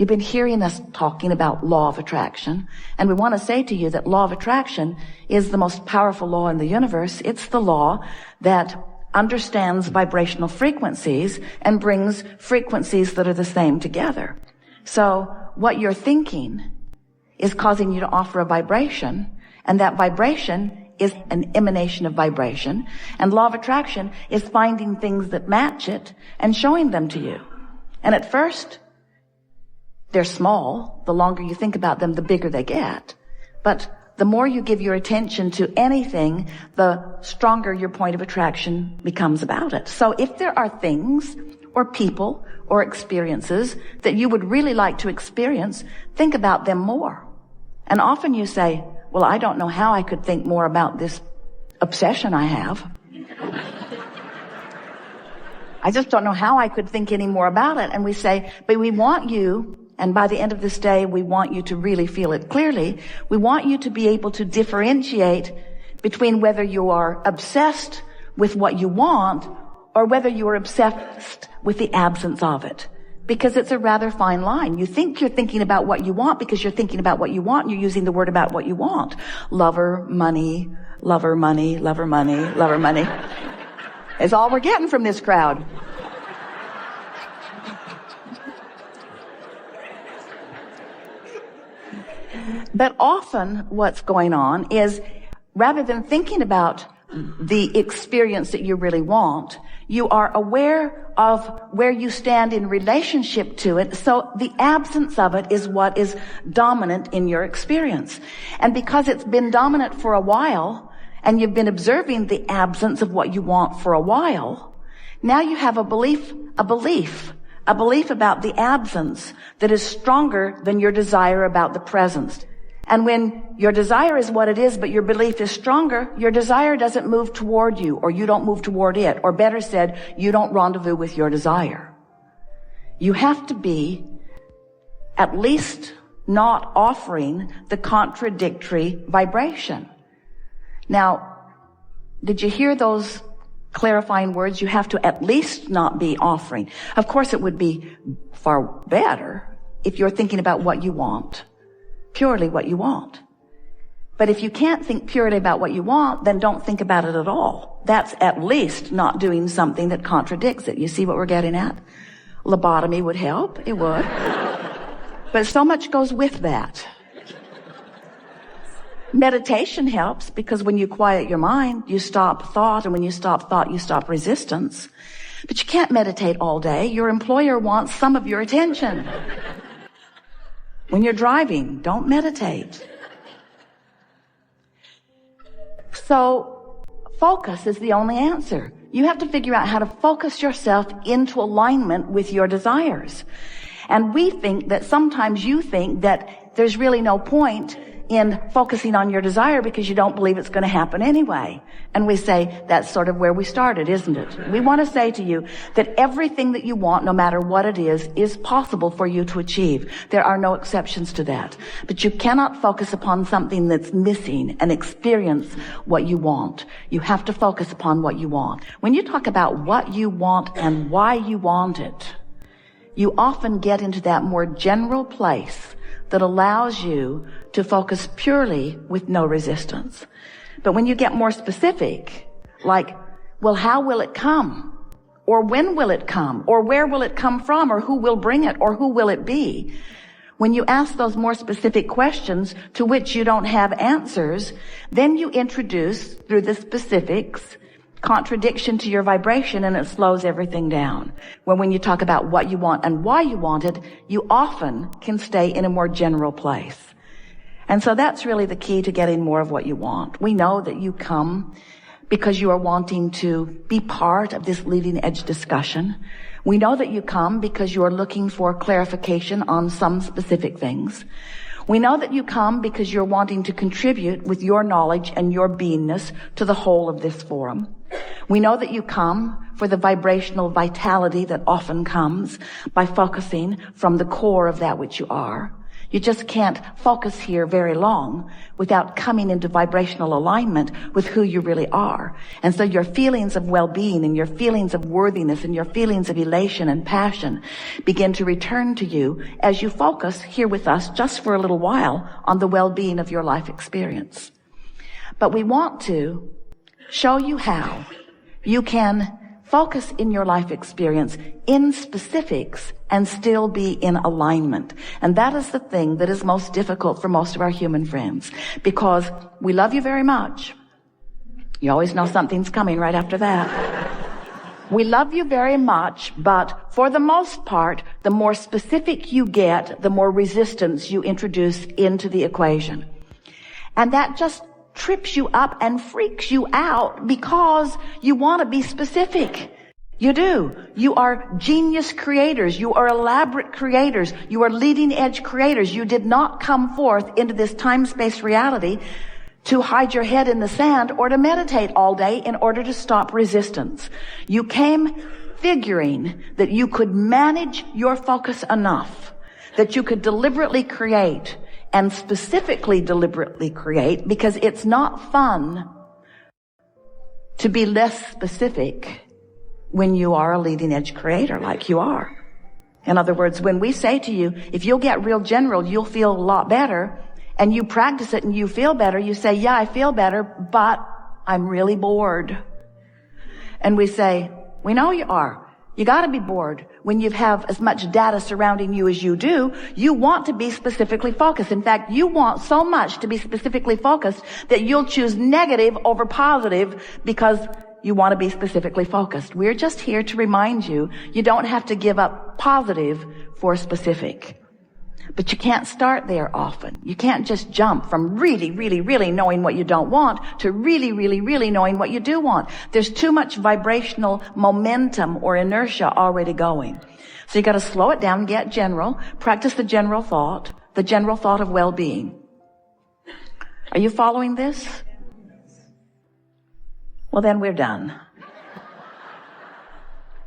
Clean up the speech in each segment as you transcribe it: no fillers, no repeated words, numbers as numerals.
You've been hearing us talking about law of attraction, and we want to say to you that law of attraction is the most powerful law in the universe. It's the law that understands vibrational frequencies and brings frequencies that are the same together. So what you're thinking is causing you to offer a vibration, and that vibration is an emanation of vibration, and law of attraction is finding things that match it and showing them to you. And at first, they're small. The longer you think about them, the bigger they get. But the more you give your attention to anything, the stronger your point of attraction becomes about it. So if there are things or people or experiences that you would really like to experience, think about them more. And often you say, well, I don't know how I could think more about this obsession I have. I just don't know how I could think any more about it. And we say, but we want you, and by the end of this day, we want you to really feel it clearly. We want you to be able to differentiate between whether you are obsessed with what you want or whether you are obsessed with the absence of it. Because it's a rather fine line. You think you're thinking about what you want because you're thinking about what you want, and you're using the word about what you want. Lover, money, lover, money, lover, money, lover, money. It's all we're getting from this crowd. But often what's going on is, rather than thinking about the experience that you really want, you are aware of where you stand in relationship to it. So the absence of it is what is dominant in your experience. And because it's been dominant for a while, and you've been observing the absence of what you want for a while, now you have a belief about the absence that is stronger than your desire about the presence. And when your desire is what it is, but your belief is stronger, your desire doesn't move toward you, or you don't move toward it, or better said, you don't rendezvous with your desire. You have to be at least not offering the contradictory vibration. Now, did you hear those clarifying words? You have to at least not be offering. Of course, it would be far better if you're thinking about what you want. Purely what you want. But if you can't think purely about what you want, then don't think about it at all. That's at least not doing something that contradicts it. You see what we're getting at? Lobotomy would help. It would. But so much goes with that. Meditation helps, because when you quiet your mind, you stop thought, and when you stop thought, you stop resistance. But you can't meditate all day. Your employer wants some of your attention. When you're driving, don't meditate. So focus is the only answer. You have to figure out how to focus yourself into alignment with your desires. And we think that sometimes you think that there's really no point in focusing on your desire because you don't believe it's going to happen anyway. And we say that's sort of where we started, isn't it? We want to say to you that everything that you want, no matter what it is possible for you to achieve. There are no exceptions to that. But you cannot focus upon something that's missing and experience what you want. You have to focus upon what you want. When you talk about what you want and why you want it, you often get into that more general place that allows you to focus purely with no resistance. But when you get more specific, like, well, how will it come? Or when will it come? Or where will it come from? Or who will bring it? Or who will it be? When you ask those more specific questions to which you don't have answers, then you introduce, through the specifics, contradiction to your vibration, and it slows everything down. When you talk about what you want and why you want it, you often can stay in a more general place. And so that's really the key to getting more of what you want. We know that you come because you are wanting to be part of this leading edge discussion. We know that you come because you are looking for clarification on some specific things. We know that you come because you're wanting to contribute with your knowledge and your beingness to the whole of this forum. We know that you come for the vibrational vitality that often comes by focusing from the core of that which you are. You just can't focus here very long without coming into vibrational alignment with who you really are. And so your feelings of well-being and your feelings of worthiness and your feelings of elation and passion begin to return to you as you focus here with us just for a little while on the well-being of your life experience. But we want to show you how you can focus in your life experience in specifics and still be in alignment. And that is the thing that is most difficult for most of our human friends, because we love you very much. You always know something's coming right after that. We love you very much, but for the most part, the more specific you get, the more resistance you introduce into the equation. And that just trips you up and freaks you out because you want to be specific. You do. You are genius creators. You are elaborate creators. You are leading edge creators. You did not come forth into this time-space reality to hide your head in the sand or to meditate all day in order to stop resistance. You came figuring that you could manage your focus enough, that you could deliberately create, and specifically deliberately create, because it's not fun to be less specific when you are a leading edge creator like you are. In other words, when we say to you, if you'll get real general, you'll feel a lot better, and you practice it and you feel better, you say, yeah, I feel better, but I'm really bored. And we say, we know you are. You gotta be bored. When you have as much data surrounding you as you do, you want to be specifically focused. In fact, you want so much to be specifically focused that you'll choose negative over positive because you want to be specifically focused. We're just here to remind you, you don't have to give up positive for specific. But you can't start there often. You can't just jump from really, really, really knowing what you don't want to really, really, really knowing what you do want. There's too much vibrational momentum or inertia already going. So you got to slow it down, get general, practice the general thought of well-being. Are you following this? Well, then we're done.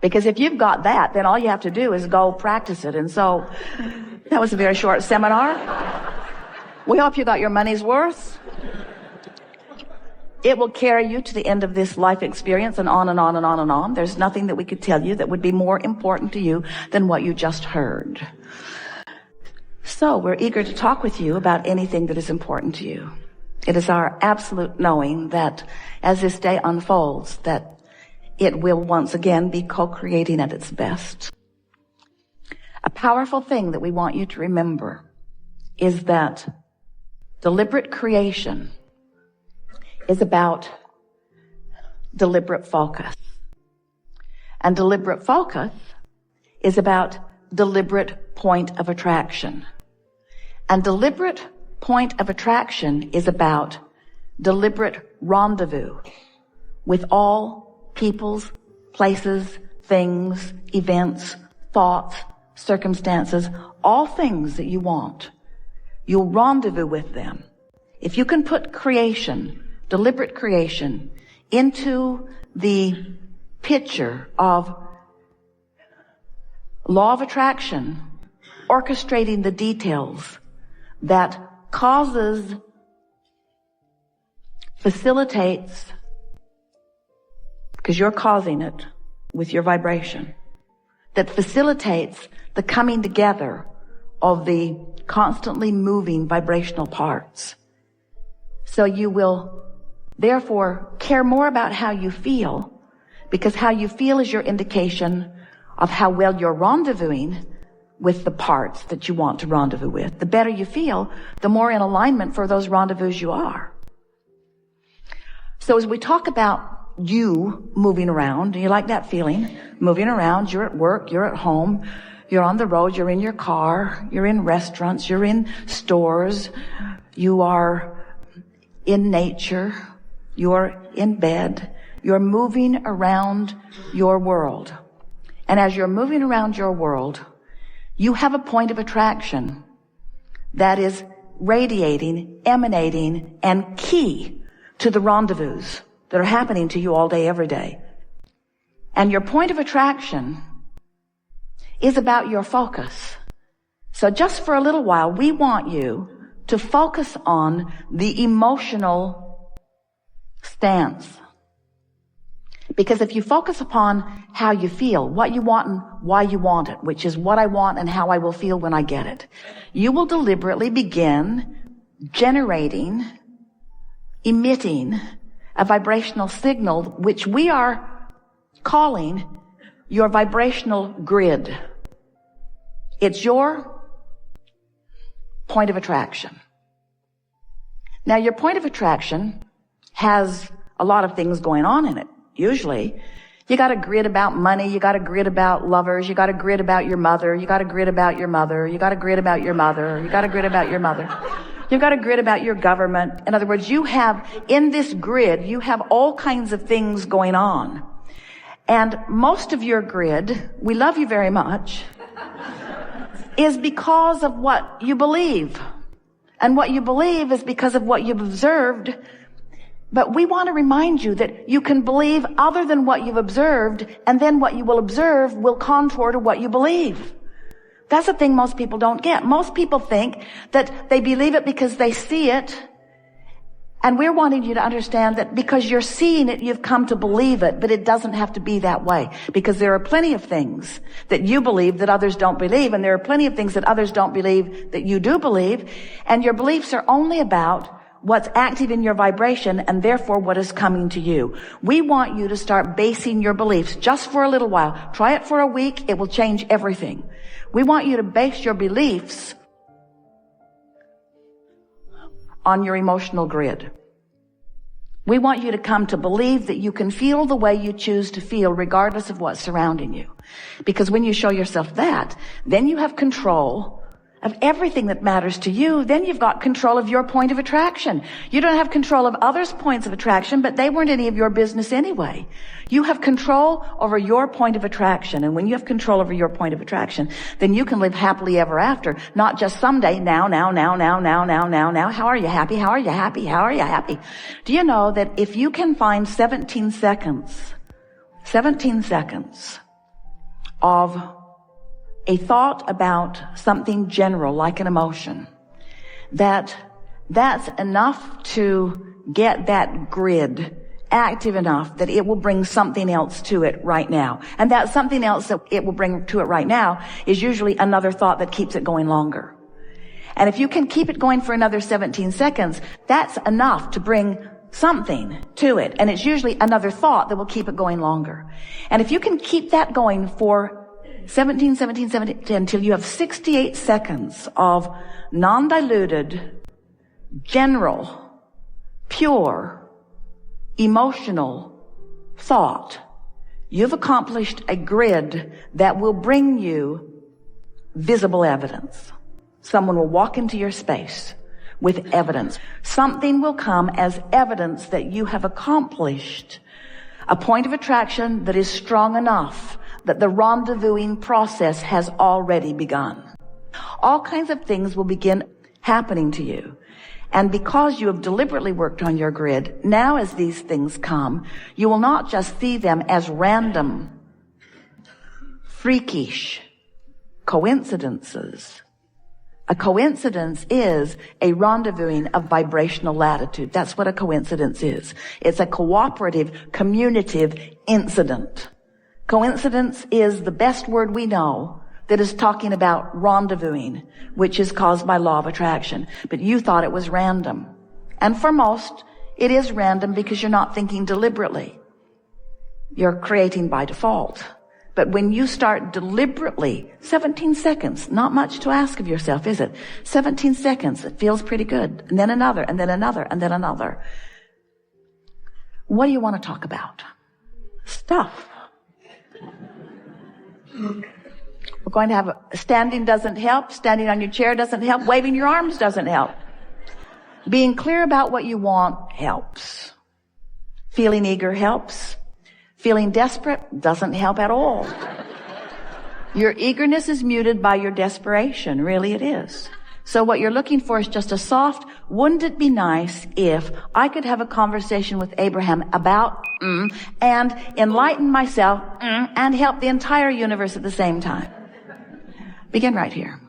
Because if you've got that, then all you have to do is go practice it. And so that was a very short seminar. We hope you got your money's worth. It will carry you to the end of this life experience and on and on and on and on. There's nothing that we could tell you that would be more important to you than what you just heard. So we're eager to talk with you about anything that is important to you. It is our absolute knowing that as this day unfolds, that it will once again be co-creating at its best. A powerful thing that we want you to remember is that deliberate creation is about deliberate focus. And deliberate focus is about deliberate point of attraction. And deliberate point of attraction is about deliberate rendezvous with all peoples, places, things, events, thoughts, circumstances, all things that you want. You'll rendezvous with them. If you can put creation, deliberate creation, into the picture of law of attraction, orchestrating the details that facilitates, because you're causing it with your vibration, that facilitates the coming together of the constantly moving vibrational parts. So you will therefore care more about how you feel, because how you feel is your indication of how well you're rendezvousing with the parts that you want to rendezvous with. The better you feel, the more in alignment for those rendezvous you are. So as we talk about you moving around, do you like that feeling? Moving around, you're at work, you're at home, you're on the road, you're in your car, you're in restaurants, you're in stores, you are in nature, you're in bed, you're moving around your world. And as you're moving around your world, you have a point of attraction that is radiating, emanating, and key to the rendezvous that are happening to you all day, every day. And your point of attraction is about your focus. So just for a little while, we want you to focus on the emotional stance. Because if you focus upon how you feel, what you want and why you want it, which is what I want and how I will feel when I get it, you will deliberately begin generating, emitting a vibrational signal, which we are calling your vibrational grid. It's your point of attraction. Now, your point of attraction has a lot of things going on in it. Usually, you got a grid about money, you got a grid about lovers, you got a grid about your mother, you got a grid about your mother, you got a grid about your mother, you got a grid about your mother. You've got a grid about your government. In other words, you have, in this grid, you have all kinds of things going on. And most of your grid, we love you very much, is because of what you believe. And what you believe is because of what you've observed. But we want to remind you that you can believe other than what you've observed, and then what you will observe will contour to what you believe. That's the thing most people don't get. Most people think that they believe it because they see it. And we're wanting you to understand that because you're seeing it, you've come to believe it, but it doesn't have to be that way. Because there are plenty of things that you believe that others don't believe, and there are plenty of things that others don't believe that you do believe. And your beliefs are only about what's active in your vibration, and therefore what is coming to you. We want you to start basing your beliefs just for a little while. Try it for a week. It will change everything. We want you to base your beliefs on your emotional grid. We want you to come to believe that you can feel the way you choose to feel regardless of what's surrounding you. Because when you show yourself that, then you have control of everything that matters to you. Then you've got control of your point of attraction. You don't have control of others' points of attraction, but they weren't any of your business anyway. You have control over your point of attraction. And when you have control over your point of attraction, then you can live happily ever after, not just someday, now. How are you happy? How are you happy? How are you happy? Do you know that if you can find 17 seconds of a thought about something general, like an emotion, that's enough to get that grid active enough that it will bring something else to it right now. And that something else that it will bring to it right now is usually another thought that keeps it going longer. And if you can keep it going for another 17 seconds, that's enough to bring something to it. And it's usually another thought that will keep it going longer. And if you can keep that going for 17, until you have 68 seconds of non-diluted, general, pure, emotional thought, you've accomplished a grid that will bring you visible evidence. Someone will walk into your space with evidence. Something will come as evidence that you have accomplished a point of attraction that is strong enough that the rendezvousing process has already begun. All kinds of things will begin happening to you. And because you have deliberately worked on your grid, now as these things come, you will not just see them as random, freakish coincidences. A coincidence is a rendezvousing of vibrational latitude. That's what a coincidence is. It's a cooperative, communicative incident. Coincidence is the best word we know that is talking about rendezvousing, which is caused by law of attraction. But you thought it was random. And for most, it is random because you're not thinking deliberately. You're creating by default. But when you start deliberately, 17 seconds, not much to ask of yourself, is it? 17 seconds, it feels pretty good. And then another, and then another, and then another. What do you want to talk about? Stuff. We're going to have standing doesn't help. Standing on your chair doesn't help. Waving your arms doesn't help. Being clear about what you want helps. Feeling eager helps. Feeling desperate doesn't help at all. Your eagerness is muted by your desperation. Really, it is. So what you're looking for is just a soft, wouldn't it be nice if I could have a conversation with Abraham about and enlighten myself and help the entire universe at the same time? Begin right here.